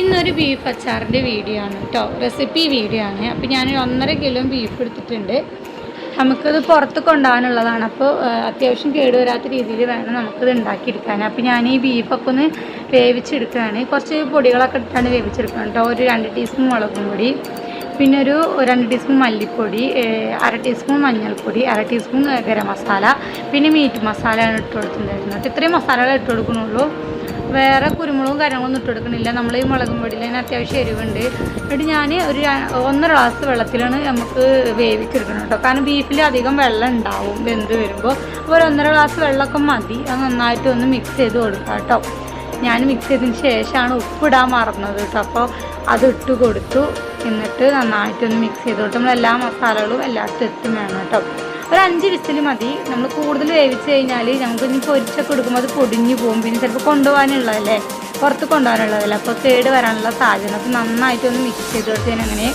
ഇന്നൊരു beef അച്ചാറിൻ്റെ video ആണ് കേട്ടോ, റെസിപ്പി വീഡിയോ ആണ്. അപ്പോൾ ഞാൻ 1.5 കിലോ ബീഫ് എടുത്തിട്ടുണ്ട്. നമുക്കത് പുറത്ത് കൊണ്ടുപോകാനുള്ളതാണ്. അപ്പോൾ അത്യാവശ്യം കേടുവരാത്ത രീതിയിൽ വേണം നമുക്കത് ഉണ്ടാക്കിയെടുക്കാൻ. അപ്പോൾ ഞാൻ ഈ ബീഫൊക്കെ ഒന്ന് വേവിച്ചെടുക്കുകയാണ്. കുറച്ച് പൊടികളൊക്കെ ഇട്ടാണ് വേവിച്ചെടുക്കണം കേട്ടോ. ഒരു 2 ടീസ്പൂൺ മുളകും പൊടി, പിന്നെ ഒരു 2 ടീസ്പൂൺ മല്ലിപ്പൊടി, 1/2 ടീസ്പൂൺ മഞ്ഞൾപ്പൊടി, 1/2 ടീസ്പൂൺ ഗരം മസാല, പിന്നെ മീറ്റ് മസാലയാണ് ഇട്ട് കൊടുത്തിട്ടുണ്ടായിരുന്നത്. ഇത്രയും മസാലകൾ ഇട്ട് കൊടുക്കണുള്ളൂ. വേറെ കുരുമുളകും കാര്യങ്ങളൊന്നും ഇട്ട് കൊടുക്കണില്ല. നമ്മൾ ഈ മുളകും പൊടിയിൽ തന്നെ അത്യാവശ്യം എരിവുണ്ട്. എന്നിട്ട് ഞാൻ ഒരു 1 ഗ്ലാസ് വെള്ളത്തിലാണ് നമുക്ക് വേവിച്ചെടുക്കണം കേട്ടോ. കാരണം ബീഫിൽ അധികം വെള്ളം ഉണ്ടാവും വെന്ത് വരുമ്പോൾ. അപ്പോൾ ഒരു 1.5 ഗ്ലാസ് വെള്ളമൊക്കെ മതി. അത് നന്നായിട്ട് ഒന്ന് മിക്സ് ചെയ്ത് കൊടുക്കാം കേട്ടോ. ഞാൻ മിക്സ് ചെയ്തതിന് ശേഷമാണ് ഉപ്പിടാൻ മറന്നത് കേട്ടോ. അപ്പോൾ അത് ഇട്ട് കൊടുത്തു. എന്നിട്ട് നന്നായിട്ടൊന്ന് മിക്സ് ചെയ്ത് കൊടുത്തു. നമ്മളെല്ലാ മസാലകളും എല്ലായിടത്തും എത്തും വേണം കേട്ടോ. ഒരു 5 വിസിൽ മതി. നമ്മൾ കൂടുതൽ വേവിച്ച് കഴിഞ്ഞാൽ നമുക്ക് ഇനി പൊരിച്ചൊക്കെ കൊടുക്കുമ്പോൾ അത് പൊടിഞ്ഞു പോകും. പിന്നെ ചിലപ്പോൾ കൊണ്ടുപോകാനുള്ളതല്ലേ, പുറത്ത് കൊണ്ടുപോകാനുള്ളതല്ലേ, അപ്പോൾ കേട് വരാനുള്ള സാധ്യത. അപ്പോൾ നന്നായിട്ടൊന്ന് മിക്സ് ചെയ്ത് കൊടുത്തതിന് അങ്ങനെ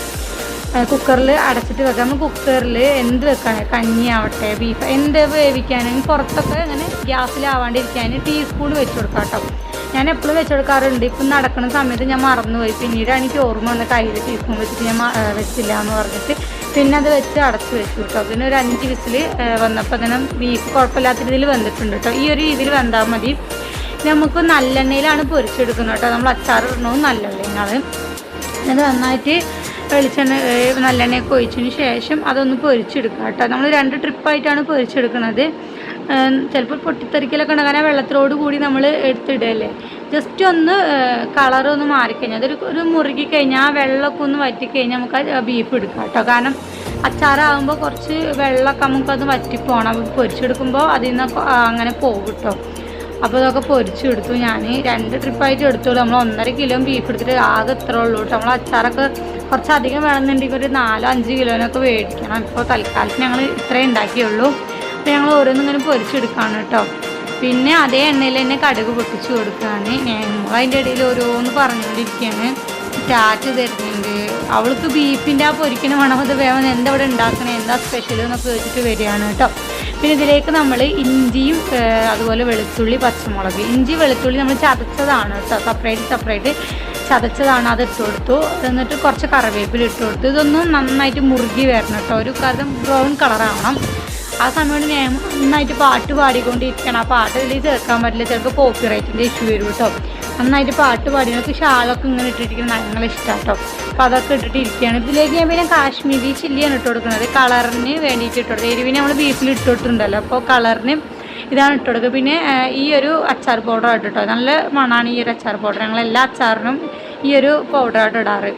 കുക്കറിൽ അടച്ചിട്ട് വെക്കാം. നമ്മൾ കുക്കറിൽ എന്ത് വെക്കാണ്, കഞ്ഞി ആവട്ടെ, ബീഫ് എന്ത് വേവിക്കാനും പുറത്തൊക്കെ അങ്ങനെ ഗ്യാസിലാവാണ്ടിരിക്കാൻ ടീസ്പൂൺ വെച്ച് കൊടുക്കാം കേട്ടോ. ഞാൻ എപ്പോഴും വെച്ച് കൊടുക്കാറുണ്ട്. ഇപ്പം നടക്കുന്ന സമയത്ത് ഞാൻ മറന്നുപോയി. പിന്നീടാണ് എനിക്ക് ഓർമ്മ വന്ന കയ്യിൽ ടീസ്പൂൺ വെച്ചിട്ട് ഞാൻ വെച്ചില്ല എന്ന് പറഞ്ഞിട്ട് പിന്നെ അത് വെച്ച് അടച്ച് വെച്ചു കേട്ടോ. പിന്നെ ഒരു 5 വിസിൽ വന്നപ്പോൾ തന്നെ ബീഫ് കുഴപ്പമില്ലാത്ത രീതിയിൽ വന്നിട്ടുണ്ട് കേട്ടോ. ഈ ഒരു രീതിയിൽ വെന്താൽ മതി. നമുക്ക് നല്ലെണ്ണയിലാണ് പൊരിച്ചെടുക്കുന്നത് കേട്ടോ. നമ്മൾ അച്ചാർ ഇടണവും നല്ലെണ്ണയാണ്. അത് നന്നായിട്ട് വെളിച്ചെണ്ണ നല്ലെണ്ണയൊക്കെ ഒഴിച്ചതിന് ശേഷം അതൊന്ന് പൊരിച്ചെടുക്കുക കേട്ടോ. നമ്മൾ 2 ട്രിപ്പായിട്ടാണ് പൊരിച്ചെടുക്കുന്നത്. ചിലപ്പോൾ പൊട്ടിത്തെറിക്കലൊക്കെ ഉണ്ടാകാൻ വെള്ളത്തിലോട് കൂടി നമ്മൾ എടുത്തിടല്ലേ. ജസ്റ്റ് ഒന്ന് കളറൊന്ന് മാറിക്കഴിഞ്ഞാൽ ഒരു മുറുകി കഴിഞ്ഞാൽ ആ വെള്ളമൊക്കെ ഒന്ന് വറ്റിക്കഴിഞ്ഞാൽ നമുക്ക് ആ ബീഫ് എടുക്കാം കേട്ടോ. കാരണം അച്ചാറാകുമ്പോൾ കുറച്ച് വെള്ളമൊക്കെ നമുക്കത് വറ്റിപ്പോണം. പൊരിച്ചെടുക്കുമ്പോൾ അതിൽ നിന്ന് അങ്ങനെ പോകും കേട്ടോ. അപ്പോൾ ഇതൊക്കെ പൊരിച്ചെടുത്തു. ഞാൻ 2 ട്രിപ്പായിട്ട് എടുത്തോളൂ. നമ്മൾ 1.5 കിലോ ബീഫ് എടുത്തിട്ട് ആകെ ഇത്ര ഉള്ളൂ കേട്ടോ. നമ്മൾ അച്ചാറൊക്കെ കുറച്ചധികം വേണമെന്നുണ്ടെങ്കിൽ ഒരു 4-5 കിലോനൊക്കെ മേടിക്കണം. ഇപ്പോൾ തൽക്കാലത്തിന് ഞങ്ങൾ ഇത്രേ ഉണ്ടാക്കിയുള്ളൂ. അപ്പോൾ ഞങ്ങൾ ഓരോന്നിങ്ങനെ പൊരിച്ചെടുക്കുകയാണ് കേട്ടോ. പിന്നെ അതേ എണ്ണയിൽ തന്നെ കടുക് പൊട്ടിച്ച് കൊടുക്കുകയാണ്. ഞങ്ങൾ അതിൻ്റെ ഇടയിൽ ഓരോന്ന് പറഞ്ഞുകൊണ്ടിരിക്കുകയാണ്. ചാറ്റ് തരുന്നുണ്ട്. അവൾക്ക് ബീഫിൻ്റെ ആ പൊരിക്കണ വേണം. അത് വേണം, എന്താ ഇവിടെ ഉണ്ടാക്കണേ, എന്താ സ്പെഷ്യൽ എന്നൊക്കെ വെച്ചിട്ട് വരികയാണ് കേട്ടോ. പിന്നെ ഇതിലേക്ക് നമ്മൾ ഇഞ്ചിയും അതുപോലെ വെളുത്തുള്ളി, പച്ചമുളക്, ഇഞ്ചി വെളുത്തുള്ളി നമ്മൾ ചതച്ചതാണ് കേട്ടോ. സെപ്പറേറ്റ് ചതച്ചതാണ്. അത് ഇട്ട് കൊടുത്തു. എന്നിട്ട് കുറച്ച് കറിവേപ്പില ഇട്ട് കൊടുത്തു. ഇതൊന്നും നന്നായിട്ട് മുറുകി വരണം കേട്ടോ. ഒരു ബ്രൗൺ കളറാവണം. ആ സമയത്ത് ഞാൻ നന്നായിട്ട് പാട്ട് പാടിക്കൊണ്ടിരിക്കണം. ആ പാട്ട് ഇതിൽ ചേർക്കാൻ പറ്റില്ല, ചിലപ്പോൾ കോപ്പിറൈറ്റിൻ്റെ ഇഷ്യൂ വരും കേട്ടോ. നന്നായിട്ട് പാട്ട് പാടി. നമുക്ക് ഷാളൊക്കെ ഇങ്ങനെ ഇട്ടിരിക്കുന്ന നല്ല ഇഷ്ടമാണ് കേട്ടോ. അപ്പോൾ അതൊക്കെ ഇട്ടിട്ട് ഇരിക്കുകയാണ്. ഇതിലേക്ക് ഞാൻ പിന്നെ കാശ്മീരി ചില്ലിയാണ് ഇട്ട് കൊടുക്കുന്നത്. കളറിന് വേണ്ടിയിട്ട് ഇട്ട് കൊടുക്കുക. എരിവിന് നമ്മൾ ബീഫിൽ ഇട്ട് കൊടുത്തിട്ടുണ്ടല്ലോ, അപ്പോൾ കളറിന് ഇതാണ് ഇട്ട് കൊടുക്കുക. പിന്നെ ഈ ഒരു അച്ചാർ പൗഡറായിട്ട് കേട്ടോ. നല്ല മണമാണ് ഈ ഒരു അച്ചാർ പൗഡർ. ഞങ്ങളെല്ലാ അച്ചാറിനും ഈ ഒരു പൗഡറായിട്ട് ഇടാറ്.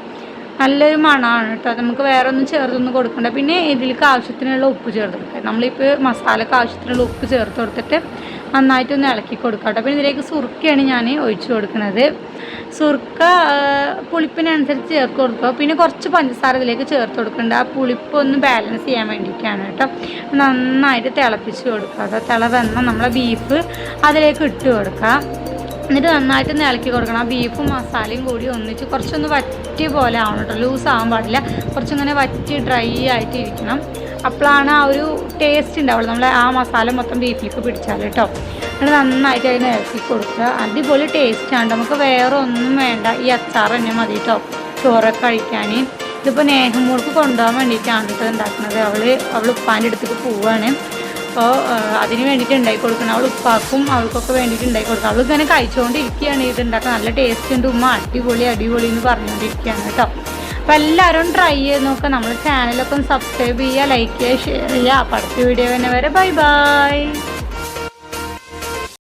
നല്ലൊരു മണമാണ് കേട്ടോ. നമുക്ക് വേറെ ഒന്നും ചേർത്തൊന്നും കൊടുക്കണ്ട. പിന്നെ ഇതിലേക്ക് ആവശ്യത്തിനുള്ള ഉപ്പ് ചേർത്ത് കൊടുക്കുക. നമ്മളിപ്പോൾ മസാലക്ക് ആവശ്യത്തിനുള്ള ഉപ്പ് ചേർത്ത് കൊടുത്തിട്ട് നന്നായിട്ടൊന്ന് ഇളക്കി കൊടുക്കുക കേട്ടോ. പിന്നെ ഇതിലേക്ക് സുർക്കയാണ് ഞാൻ ഒഴിച്ച് കൊടുക്കുന്നത്. സുർക്ക പുളിപ്പിനനുസരിച്ച് ചേർത്ത് കൊടുക്കുക. പിന്നെ കുറച്ച് പഞ്ചസാര ഇതിലേക്ക് ചേർത്ത് കൊടുക്കേണ്ട. ആ പുളിപ്പൊന്ന് ബാലൻസ് ചെയ്യാൻ വേണ്ടിയിട്ടാണ് കേട്ടോ. നന്നായിട്ട് തിളപ്പിച്ച് കൊടുക്കുക കേട്ടോ. തിളവെന്നാൽ നമ്മളെ ബീഫ് അതിലേക്ക് ഇട്ട് കൊടുക്കുക. എന്നിട്ട് നന്നായിട്ട് ഇളക്കി കൊടുക്കണം. ആ ബീഫും മസാലയും കൂടി ഒന്നിച്ച് കുറച്ചൊന്ന് വറ്റിയ പോലെ ആവണം കേട്ടോ. ലൂസ് ആവാൻ പാടില്ല. കുറച്ചിങ്ങനെ വറ്റി ഡ്രൈ ആയിട്ട് ഇരിക്കണം. അപ്പോഴാണ് ആ ഒരു ടേസ്റ്റ് ഉണ്ടാവുള്ളൂ. നമ്മൾ ആ മസാല മൊത്തം ബീഫിലേക്ക് പിടിച്ചാൽ കേട്ടോ. എന്നിട്ട് നന്നായിട്ട് അതിന് ഇളക്കി കൊടുക്കുക. അടിപൊളി ടേസ്റ്റാണ്. നമുക്ക് വേറെ ഒന്നും വേണ്ട. ഈ അച്ചാർ തന്നെ മതി കേട്ടോ ചോറൊക്കെ കഴിക്കാൻ. ഇതിപ്പോൾ നേഹമോൾക്ക് കൊണ്ടുപോകാൻ വേണ്ടിയിട്ടാണ് കേട്ടോ ഉണ്ടാക്കുന്നത്. അവൾ ഉപ്പാൻ്റെ അടുത്തേക്ക് പോവുകയാണ്. അപ്പോൾ അതിന് വേണ്ടിയിട്ട് ഉണ്ടാക്കി കൊടുക്കണം. അവൾ ഉപ്പാക്കും അവൾക്കൊക്കെ വേണ്ടിയിട്ട് ഉണ്ടാക്കി കൊടുക്കണം. അവൾ ഇങ്ങനെ കഴിച്ചുകൊണ്ടിരിക്കുകയാണ്. ഇത് ഉണ്ടാക്കാൻ നല്ല ടേസ്റ്റ് ഉണ്ട് ഉമ്മ, അടിപൊളി എന്ന് പറഞ്ഞുകൊണ്ടിരിക്കുകയാണ് കേട്ടോ. അപ്പോൾ എല്ലാവരും ട്രൈ ചെയ്ത് നോക്കുക. നമ്മുടെ ചാനലൊക്കെ ഒന്ന് സബ്സ്ക്രൈബ് ചെയ്യുക, ലൈക്ക് ചെയ്യുക, ഷെയർ ചെയ്യുക. അപ്പോൾ അടുത്ത വീഡിയോ വരെ ബൈ.